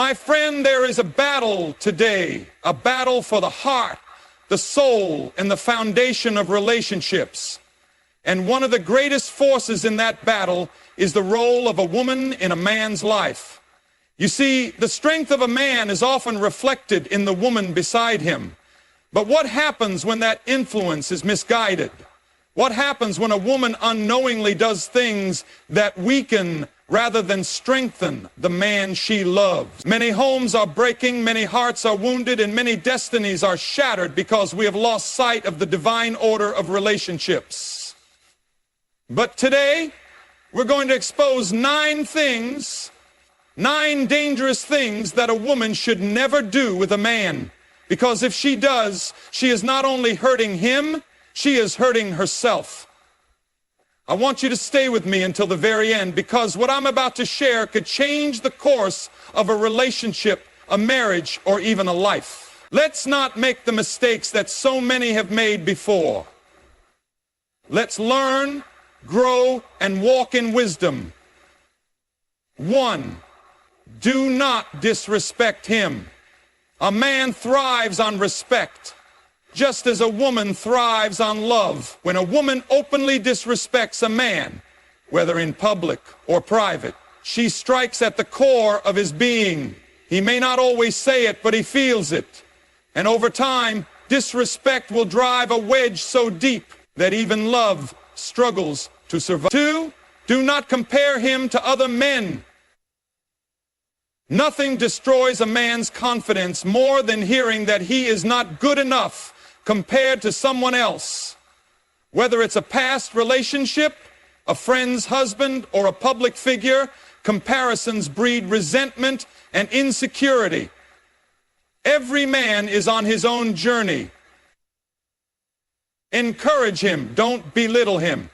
My friend, there is a battle today, a battle for the heart, the soul, and the foundation of relationships. And one of the greatest forces in that battle is the role of a woman in a man's life. You see, the strength of a man is often reflected in the woman beside him. But what happens when that influence is misguided? What happens when a woman unknowingly does things that weaken rather than strengthen the man she loves? Many homes are breaking, many hearts are wounded, and many destinies are shattered because we have lost sight of the divine order of relationships. But today, we're going to expose 9 dangerous things that a woman should never do with a man. Because if she does, she is not only hurting him, she is hurting herself. I want you to stay with me until the very end, because what I'm about to share could change the course of a relationship, a marriage, or even a life. Let's not make the mistakes that so many have made before. Let's learn, grow, and walk in wisdom. 1, do not disrespect him. A man thrives on respect, just as a woman thrives on love. When a woman openly disrespects a man, whether in public or private, she strikes at the core of his being. He may not always say it, but he feels it. And over time, disrespect will drive a wedge so deep that even love struggles to survive. 2, do not compare him to other men. Nothing destroys a man's confidence more than hearing that he is not good enough compared to someone else. Whether it's a past relationship, a friend's husband, or a public figure, comparisons breed resentment and insecurity. Every man is on his own journey. Encourage him, don't belittle him.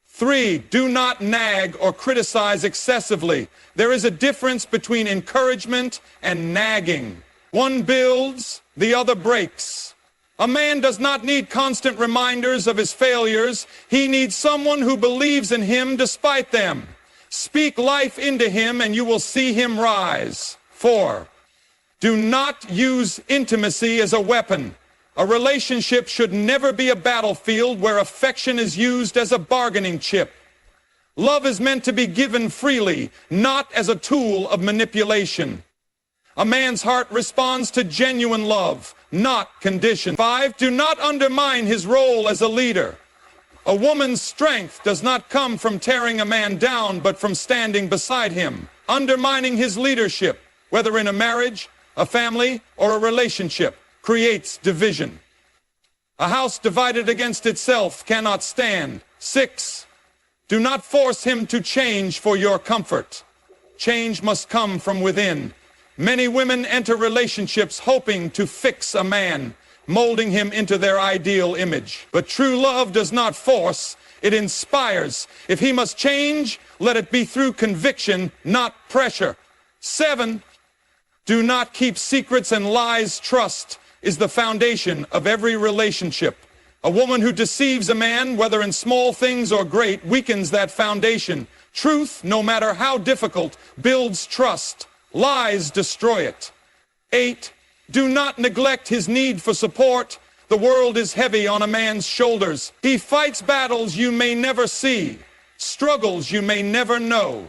3, do not nag or criticize excessively. There is a difference between encouragement and nagging. One builds, the other breaks. A man does not need constant reminders of his failures. He needs someone who believes in him despite them. Speak life into him and you will see him rise. 4, do not use intimacy as a weapon. A relationship should never be a battlefield where affection is used as a bargaining chip. Love is meant to be given freely, not as a tool of manipulation. A man's heart responds to genuine love, not condition. 5, do not undermine his role as a leader. A woman's strength does not come from tearing a man down, but from standing beside him. Undermining his leadership, whether in a marriage, a family, or a relationship, creates division. A house divided against itself cannot stand. 6, do not force him to change for your comfort. Change must come from within. Many women enter relationships hoping to fix a man, molding him into their ideal image. But true love does not force, it inspires. If he must change, let it be through conviction, not pressure. 7, do not keep secrets and lies. Trust is the foundation of every relationship. A woman who deceives a man, whether in small things or great, weakens that foundation. Truth, no matter how difficult, builds trust. Lies destroy it. 8, do not neglect his need for support. The world is heavy on a man's shoulders. He fights battles you may never see, struggles you may never know.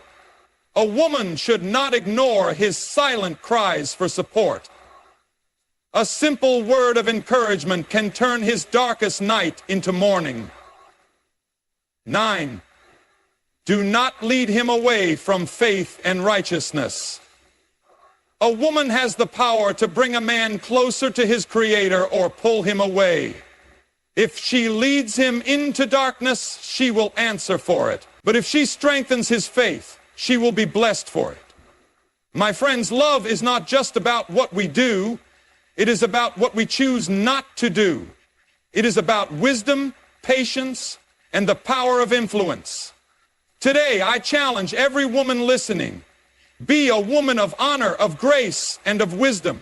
A woman should not ignore his silent cries for support. A simple word of encouragement can turn his darkest night into morning. 9, do not lead him away from faith and righteousness. A woman has the power to bring a man closer to his Creator or pull him away. If she leads him into darkness, she will answer for it. But if she strengthens his faith, she will be blessed for it. My friends, love is not just about what we do. It is about what we choose not to do. It is about wisdom, patience, and the power of influence. Today, I challenge every woman listening. Be a woman of honor, of grace, and of wisdom.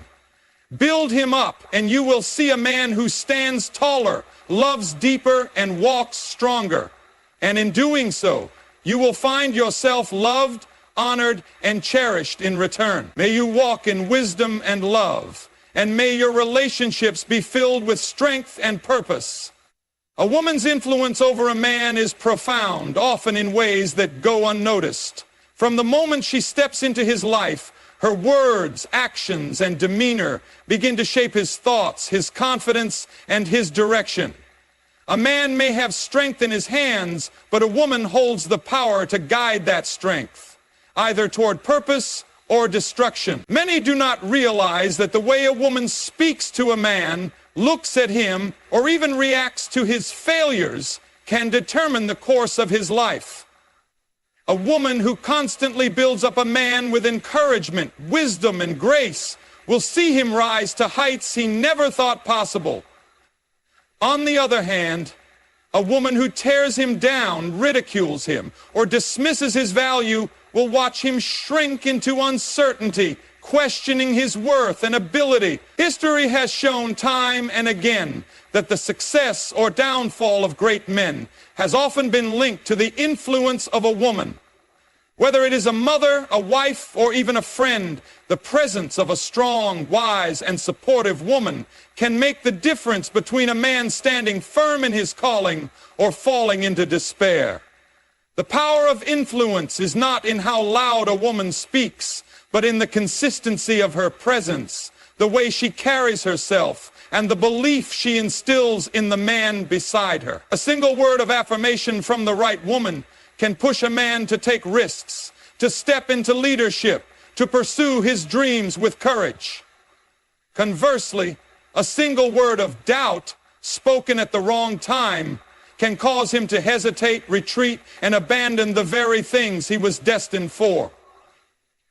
Build him up, and you will see a man who stands taller, loves deeper, and walks stronger. And in doing so, you will find yourself loved, honored, and cherished in return. May you walk in wisdom and love, and may your relationships be filled with strength and purpose. A woman's influence over a man is profound, often in ways that go unnoticed. From the moment she steps into his life, her words, actions, and demeanor begin to shape his thoughts, his confidence, and his direction. A man may have strength in his hands, but a woman holds the power to guide that strength, either toward purpose or destruction. Many do not realize that the way a woman speaks to a man, looks at him, or even reacts to his failures can determine the course of his life. A woman who constantly builds up a man with encouragement, wisdom, and grace will see him rise to heights he never thought possible. On the other hand, a woman who tears him down, ridicules him, or dismisses his value will watch him shrink into uncertainty, questioning his worth and ability. History has shown time and again that the success or downfall of great men has often been linked to the influence of a woman. Whether it is a mother, a wife, or even a friend, the presence of a strong, wise, and supportive woman can make the difference between a man standing firm in his calling or falling into despair. The power of influence is not in how loud a woman speaks, but in the consistency of her presence, the way she carries herself, and the belief she instills in the man beside her. A single word of affirmation from the right woman can push a man to take risks, to step into leadership, to pursue his dreams with courage. Conversely, a single word of doubt spoken at the wrong time can cause him to hesitate, retreat, and abandon the very things he was destined for.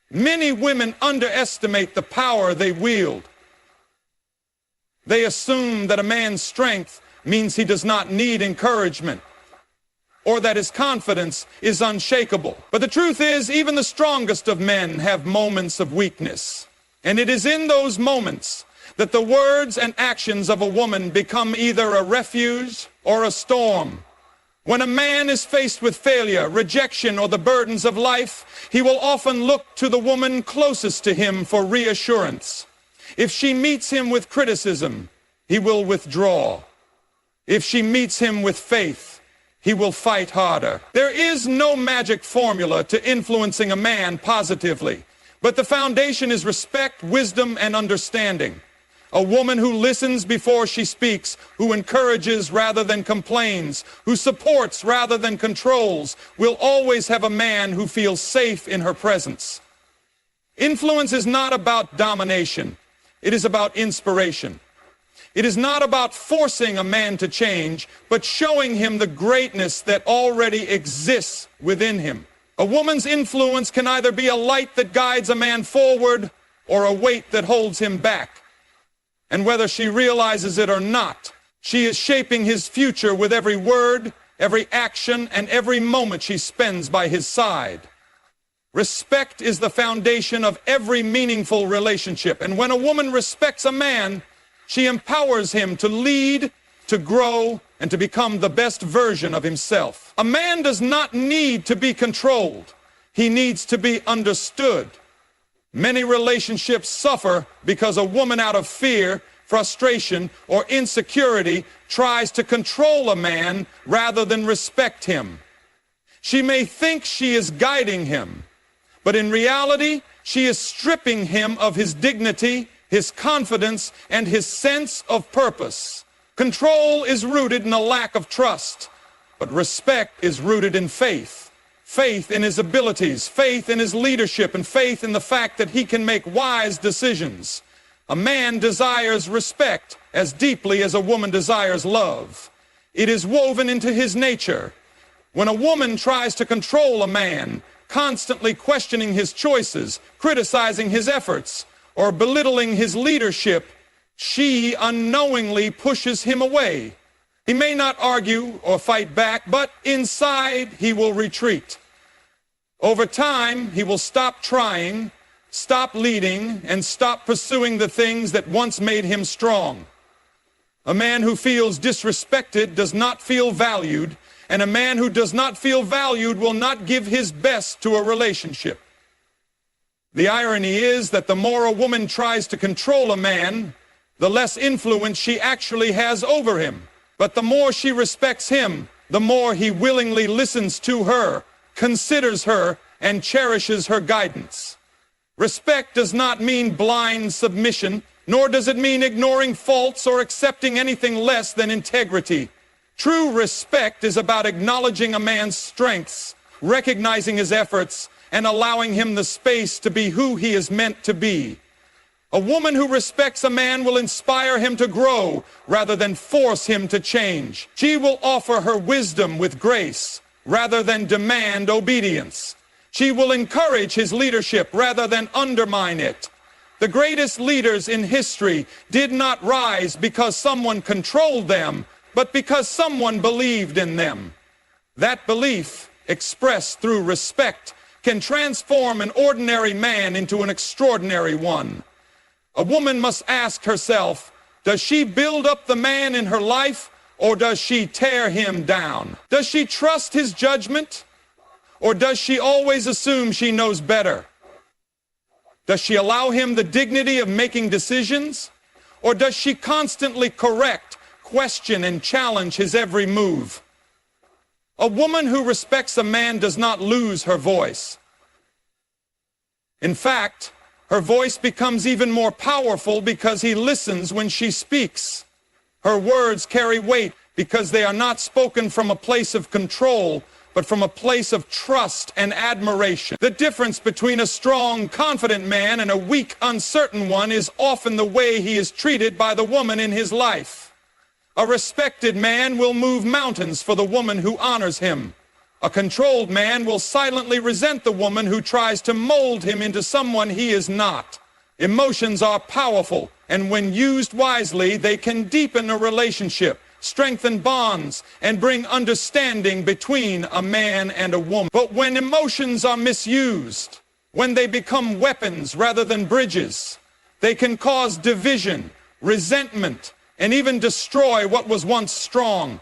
Many women underestimate the power they wield. They assume that a man's strength means he does not need encouragement, or that his confidence is unshakable. But the truth is, even the strongest of men have moments of weakness. And it is in those moments that the words and actions of a woman become either a refuge or a storm. When a man is faced with failure, rejection, or the burdens of life, he will often look to the woman closest to him for reassurance. If she meets him with criticism, he will withdraw. If she meets him with faith, he will fight harder. There is no magic formula to influencing a man positively, but the foundation is respect, wisdom, and understanding. A woman who listens before she speaks, who encourages rather than complains, who supports rather than controls, will always have a man who feels safe in her presence. Influence is not about domination. It is about inspiration. It is not about forcing a man to change, but showing him the greatness that already exists within him. A woman's influence can either be a light that guides a man forward or a weight that holds him back. And whether she realizes it or not, she is shaping his future with every word, every action, and every moment she spends by his side. Respect is the foundation of every meaningful relationship. And when a woman respects a man, she empowers him to lead, to grow, and to become the best version of himself. A man does not need to be controlled. He needs to be understood. Many relationships suffer because a woman out of fear, frustration, or insecurity tries to control a man rather than respect him. She may think she is guiding him, but in reality, she is stripping him of his dignity, his confidence, and his sense of purpose. Control is rooted in a lack of trust, but respect is rooted in faith. Faith in his abilities, faith in his leadership, and faith in the fact that he can make wise decisions. A man desires respect as deeply as a woman desires love. It is woven into his nature. When a woman tries to control a man, constantly questioning his choices, criticizing his efforts, or belittling his leadership, she unknowingly pushes him away. He may not argue or fight back, but inside he will retreat. Over time, he will stop trying, stop leading, and stop pursuing the things that once made him strong. A man who feels disrespected does not feel valued, and a man who does not feel valued will not give his best to a relationship. The irony is that the more a woman tries to control a man, the less influence she actually has over him. But the more she respects him, the more he willingly listens to her, considers her, and cherishes her guidance. Respect does not mean blind submission, nor does it mean ignoring faults or accepting anything less than integrity. True respect is about acknowledging a man's strengths, recognizing his efforts, and allowing him the space to be who he is meant to be. A woman who respects a man will inspire him to grow rather than force him to change. She will offer her wisdom with grace rather than demand obedience. She will encourage his leadership rather than undermine it. The greatest leaders in history did not rise because someone controlled them, but because someone believed in them. That belief, expressed through respect, can transform an ordinary man into an extraordinary one. A woman must ask herself, does she build up the man in her life, or does she tear him down? Does she trust his judgment, or does she always assume she knows better? Does she allow him the dignity of making decisions, or does she constantly correct, question, and challenge his every move? A woman who respects a man does not lose her voice. In fact, her voice becomes even more powerful because he listens when she speaks. Her words carry weight because they are not spoken from a place of control, but from a place of trust and admiration. The difference between a strong, confident man and a weak, uncertain one is often the way he is treated by the woman in his life. A respected man will move mountains for the woman who honors him. A controlled man will silently resent the woman who tries to mold him into someone he is not. Emotions are powerful, and when used wisely, they can deepen a relationship, strengthen bonds, and bring understanding between a man and a woman. But when emotions are misused, when they become weapons rather than bridges, they can cause division, resentment, and even destroy what was once strong.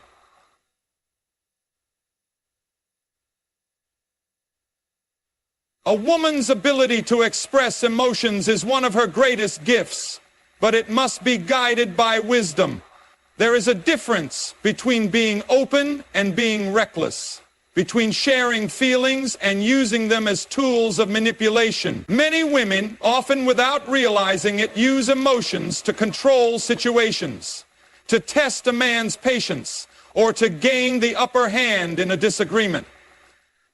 A woman's ability to express emotions is one of her greatest gifts, but it must be guided by wisdom. There is a difference between being open and being reckless, between sharing feelings and using them as tools of manipulation. Many women, often without realizing it, use emotions to control situations, to test a man's patience, or to gain the upper hand in a disagreement.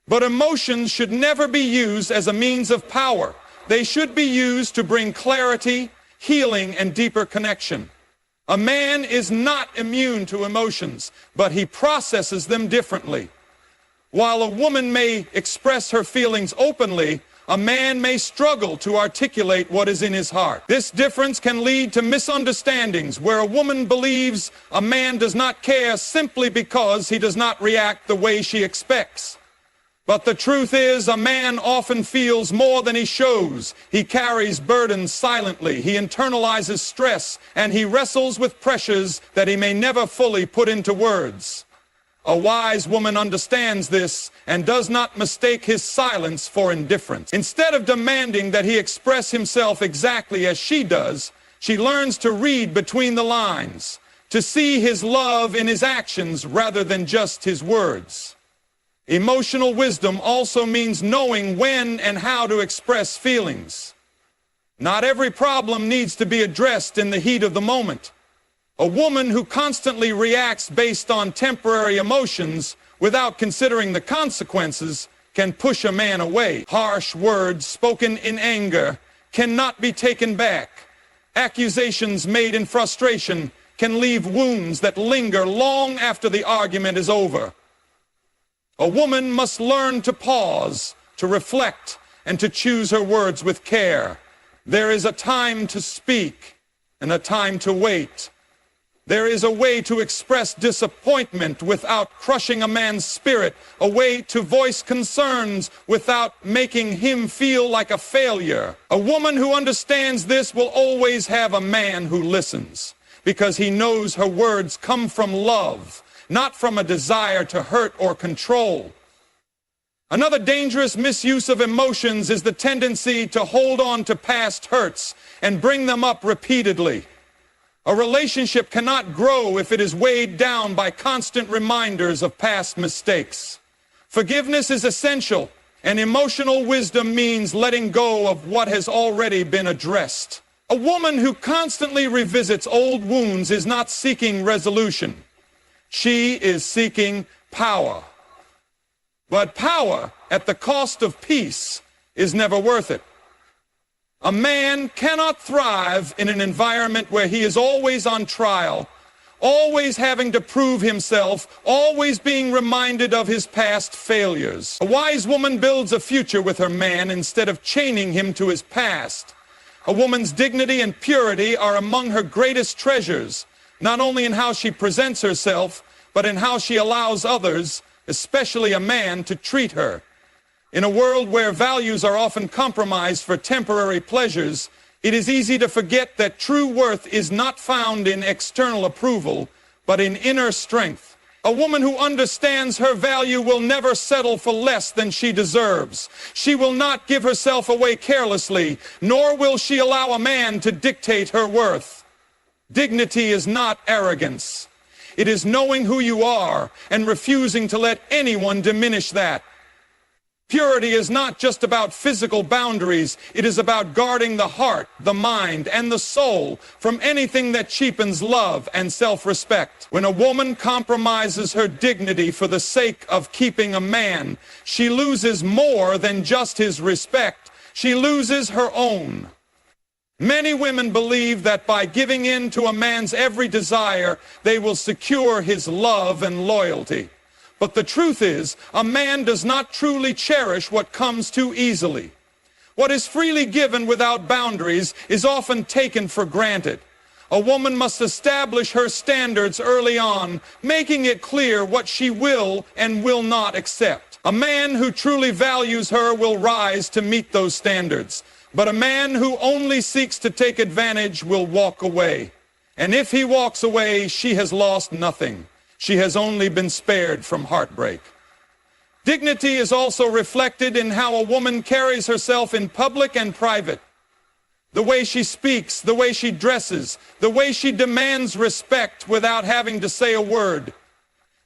But emotions should never be used as a means of power. They should be used to bring clarity, healing, and deeper connection. A man is not immune to emotions, but he processes them differently. While a woman may express her feelings openly, a man may struggle to articulate what is in his heart. This difference can lead to misunderstandings where a woman believes a man does not care simply because he does not react the way she expects. But the truth is, a man often feels more than he shows. He carries burdens silently. He internalizes stress, and he wrestles with pressures that he may never fully put into words. A wise woman understands this and does not mistake his silence for indifference. Instead of demanding that he express himself exactly as she does, she learns to read between the lines, to see his love in his actions rather than just his words. Emotional wisdom also means knowing when and how to express feelings. Not every problem needs to be addressed in the heat of the moment. A woman who constantly reacts based on temporary emotions without considering the consequences can push a man away. Harsh words spoken in anger cannot be taken back. Accusations made in frustration can leave wounds that linger long after the argument is over. A woman must learn to pause, to reflect, and to choose her words with care. There is a time to speak and a time to wait. There is a way to express disappointment without crushing a man's spirit, a way to voice concerns without making him feel like a failure. A woman who understands this will always have a man who listens, because he knows her words come from love, not from a desire to hurt or control. Another dangerous misuse of emotions is the tendency to hold on to past hurts and bring them up repeatedly. A relationship cannot grow if it is weighed down by constant reminders of past mistakes. Forgiveness is essential, and emotional wisdom means letting go of what has already been addressed. A woman who constantly revisits old wounds is not seeking resolution. She is seeking power. But power at the cost of peace is never worth it. A man cannot thrive in an environment where he is always on trial, always having to prove himself, always being reminded of his past failures. A wise woman builds a future with her man instead of chaining him to his past. A woman's dignity and purity are among her greatest treasures, not only in how she presents herself, but in how she allows others, especially a man, to treat her. In a world where values are often compromised for temporary pleasures, it is easy to forget that true worth is not found in external approval, but in inner strength. A woman who understands her value will never settle for less than she deserves. She will not give herself away carelessly, nor will she allow a man to dictate her worth. Dignity is not arrogance. It is knowing who you are and refusing to let anyone diminish that. Purity is not just about physical boundaries. It is about guarding the heart, the mind, and the soul from anything that cheapens love and self-respect. When a woman compromises her dignity for the sake of keeping a man, she loses more than just his respect. She loses her own. Many women believe that by giving in to a man's every desire, they will secure his love and loyalty. But the truth is, a man does not truly cherish what comes too easily. What is freely given without boundaries is often taken for granted. A woman must establish her standards early on, making it clear what she will and will not accept. A man who truly values her will rise to meet those standards. But a man who only seeks to take advantage will walk away. And if he walks away, she has lost nothing. She has only been spared from heartbreak. Dignity is also reflected in how a woman carries herself in public and private. The way she speaks, the way she dresses, the way she demands respect without having to say a word.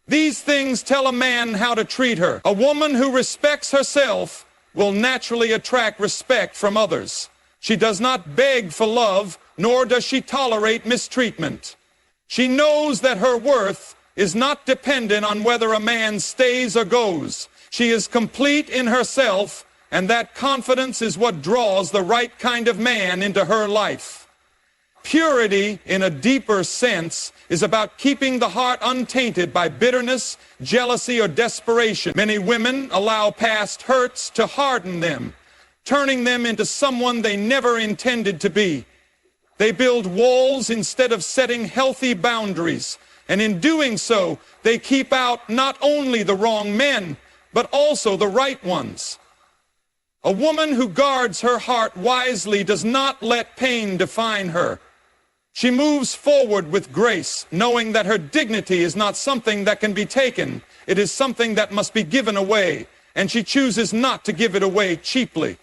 These things tell a man how to treat her. A woman who respects herself will naturally attract respect from others. She does not beg for love, nor does she tolerate mistreatment. She knows that her worth is not dependent on whether a man stays or goes. She is complete in herself, and that confidence is what draws the right kind of man into her life. Purity, in a deeper sense, is about keeping the heart untainted by bitterness, jealousy, or desperation. Many women allow past hurts to harden them, turning them into someone they never intended to be. They build walls instead of setting healthy boundaries. And in doing so, they keep out not only the wrong men, but also the right ones. A woman who guards her heart wisely does not let pain define her. She moves forward with grace, knowing that her dignity is not something that can be taken. It is something that must be given away, and she chooses not to give it away cheaply.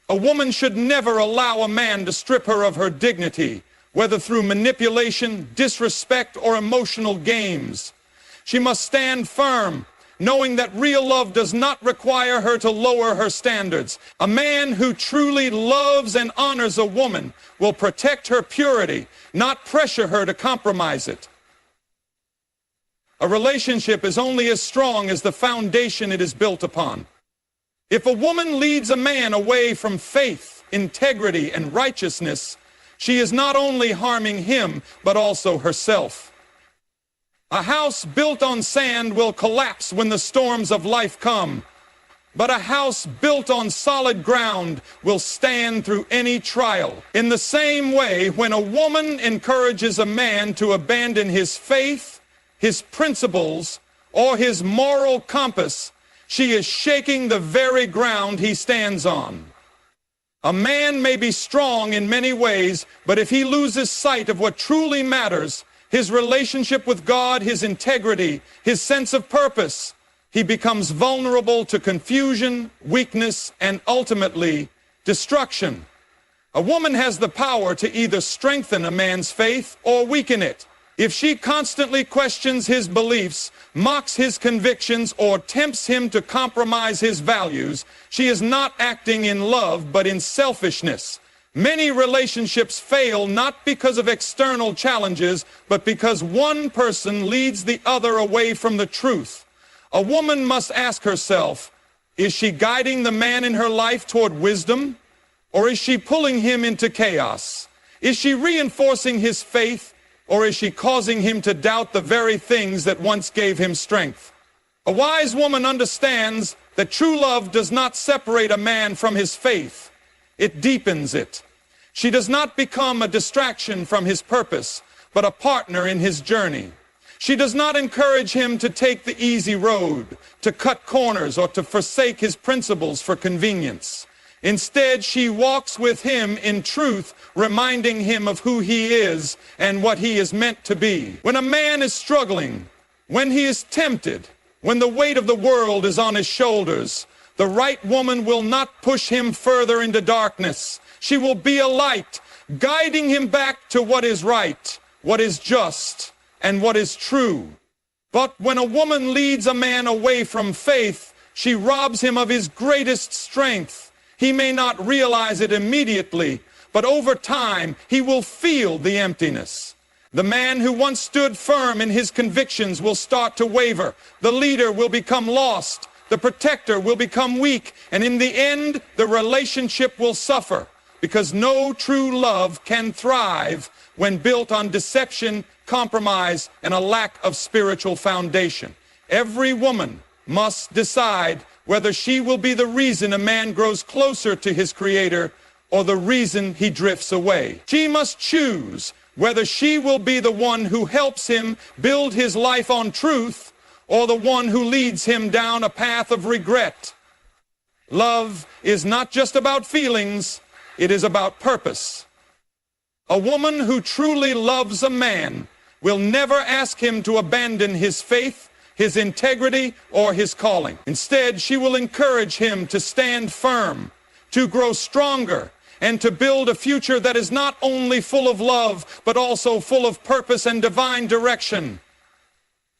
A woman should never allow a man to strip her of her dignity, whether through manipulation, disrespect, or emotional games. She must stand firm, knowing that real love does not require her to lower her standards. A man who truly loves and honors a woman will protect her purity, not pressure her to compromise it. A relationship is only as strong as the foundation it is built upon. If a woman leads a man away from faith, integrity, and righteousness, she is not only harming him, but also herself. A house built on sand will collapse when the storms of life come, but a house built on solid ground will stand through any trial. In the same way, when a woman encourages a man to abandon his faith, his principles, or his moral compass, she is shaking the very ground he stands on. A man may be strong in many ways, but if he loses sight of what truly matters, his relationship with God, his integrity, his sense of purpose, he becomes vulnerable to confusion, weakness, and ultimately destruction. A woman has the power to either strengthen a man's faith or weaken it. If she constantly questions his beliefs, mocks his convictions, or tempts him to compromise his values, she is not acting in love but in selfishness. Many relationships fail not because of external challenges, but because one person leads the other away from the truth. A woman must ask herself, is she guiding the man in her life toward wisdom, or is she pulling him into chaos? Is she reinforcing his faith, or is she causing him to doubt the very things that once gave him strength? A wise woman understands that true love does not separate a man from his faith. It deepens it. She does not become a distraction from his purpose, but a partner in his journey. She does not encourage him to take the easy road, to cut corners, or to forsake his principles for convenience. Instead, she walks with him in truth, reminding him of who he is and what he is meant to be. When a man is struggling, when he is tempted, when the weight of the world is on his shoulders, the right woman will not push him further into darkness. She will be a light, guiding him back to what is right, what is just, and what is true. But when a woman leads a man away from faith, she robs him of his greatest strength. He may not realize it immediately, but over time, he will feel the emptiness. The man who once stood firm in his convictions will start to waver. The leader will become lost. The protector will become weak. And in the end, the relationship will suffer, because no true love can thrive when built on deception, compromise, and a lack of spiritual foundation. Every woman must decide whether she will be the reason a man grows closer to his Creator or the reason he drifts away. She must choose whether she will be the one who helps him build his life on truth or the one who leads him down a path of regret. Love is not just about feelings, it is about purpose. A woman who truly loves a man will never ask him to abandon his faith, his integrity, or his calling. Instead, she will encourage him to stand firm, to grow stronger, and to build a future that is not only full of love, but also full of purpose and divine direction.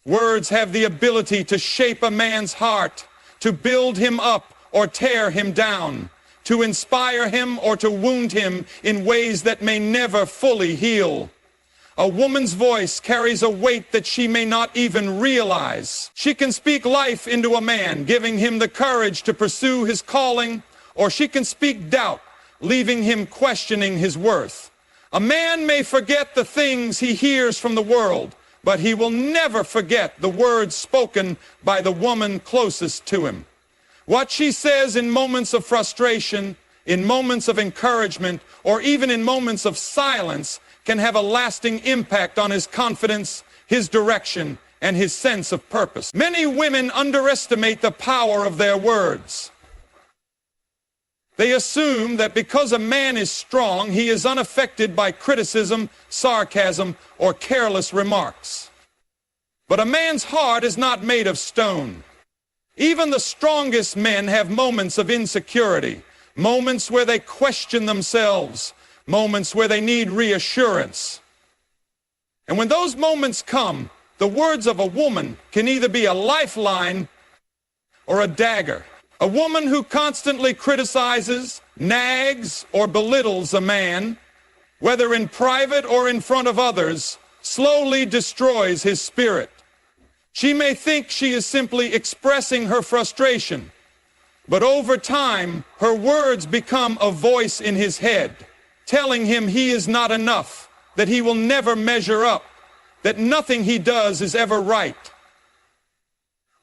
Words have the ability to shape a man's heart, to build him up or tear him down, to inspire him or to wound him in ways that may never fully heal. A woman's voice carries a weight that she may not even realize. She can speak life into a man, giving him the courage to pursue his calling, or she can speak doubt, leaving him questioning his worth. A man may forget the things he hears from the world, but he will never forget the words spoken by the woman closest to him. What she says in moments of frustration, in moments of encouragement, or even in moments of silence can have a lasting impact on his confidence, his direction, and his sense of purpose. Many women underestimate the power of their words. They assume that because a man is strong, he is unaffected by criticism, sarcasm, or careless remarks. But a man's heart is not made of stone. Even the strongest men have moments of insecurity, moments where they question themselves, moments where they need reassurance. And when those moments come, the words of a woman can either be a lifeline or a dagger. A woman who constantly criticizes, nags, or belittles a man, whether in private or in front of others, slowly destroys his spirit. She may think she is simply expressing her frustration, but over time, her words become a voice in his head, telling him he is not enough, that he will never measure up, that nothing he does is ever right.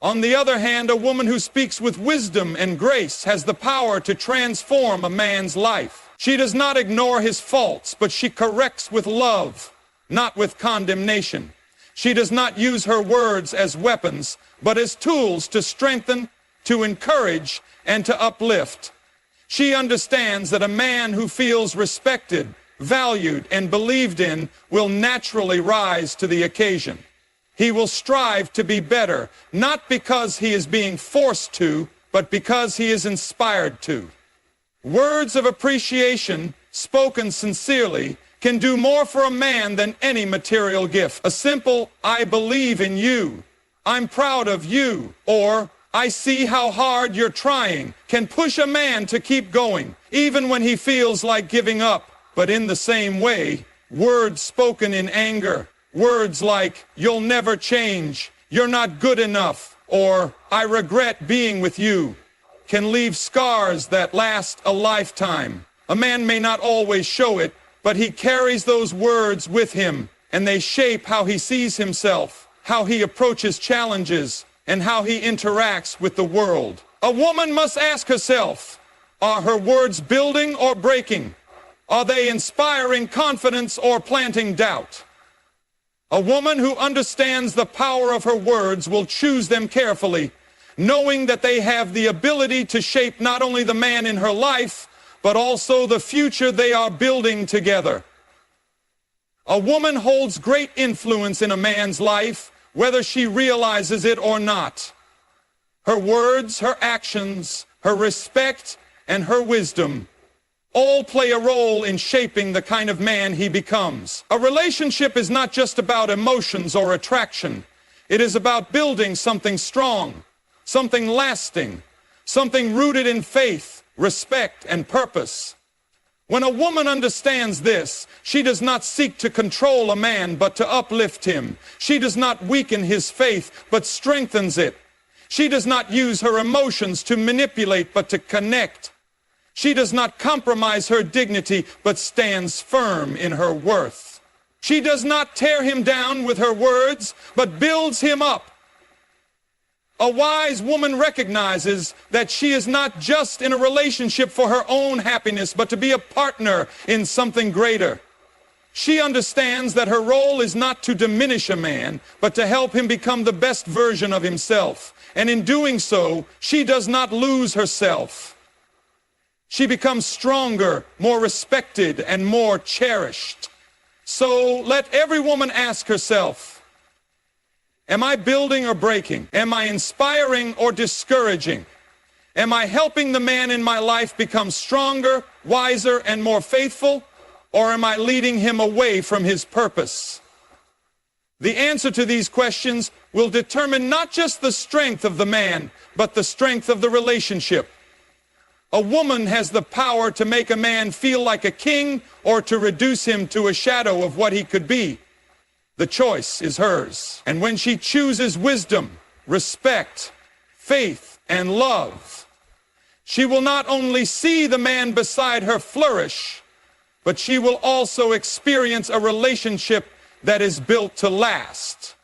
On the other hand, a woman who speaks with wisdom and grace has the power to transform a man's life. She does not ignore his faults, but she corrects with love, not with condemnation. She does not use her words as weapons, but as tools to strengthen, to encourage, and to uplift. She understands that a man who feels respected, valued, and believed in will naturally rise to the occasion. He will strive to be better, not because he is being forced to, but because he is inspired to. Words of appreciation, spoken sincerely, can do more for a man than any material gift. A simple, "I believe in you," "I'm proud of you," or "I see how hard you're trying," can push a man to keep going, even when he feels like giving up. But in the same way, words spoken in anger, words like, "You'll never change," "You're not good enough," or "I regret being with you," can leave scars that last a lifetime. A man may not always show it, but he carries those words with him, and they shape how he sees himself, how he approaches challenges, and how he interacts with the world. A woman must ask herself, are her words building or breaking? Are they inspiring confidence or planting doubt? A woman who understands the power of her words will choose them carefully, knowing that they have the ability to shape not only the man in her life, but also the future they are building together. A woman holds great influence in a man's life, whether she realizes it or not. Her words, her actions, her respect, and her wisdom all play a role in shaping the kind of man he becomes. A relationship is not just about emotions or attraction. It is about building something strong, something lasting, something rooted in faith, respect, and purpose. When a woman understands this, she does not seek to control a man, but to uplift him. She does not weaken his faith, but strengthens it. She does not use her emotions to manipulate, but to connect. She does not compromise her dignity, but stands firm in her worth. She does not tear him down with her words, but builds him up. A wise woman recognizes that she is not just in a relationship for her own happiness, but to be a partner in something greater. She understands that her role is not to diminish a man, but to help him become the best version of himself. And in doing so, she does not lose herself. She becomes stronger, more respected, and more cherished. So let every woman ask herself, am I building or breaking? Am I inspiring or discouraging? Am I helping the man in my life become stronger, wiser, and more faithful? Or am I leading him away from his purpose? The answer to these questions will determine not just the strength of the man, but the strength of the relationship. A woman has the power to make a man feel like a king or to reduce him to a shadow of what he could be. The choice is hers. And when she chooses wisdom, respect, faith, and love, she will not only see the man beside her flourish, but she will also experience a relationship that is built to last.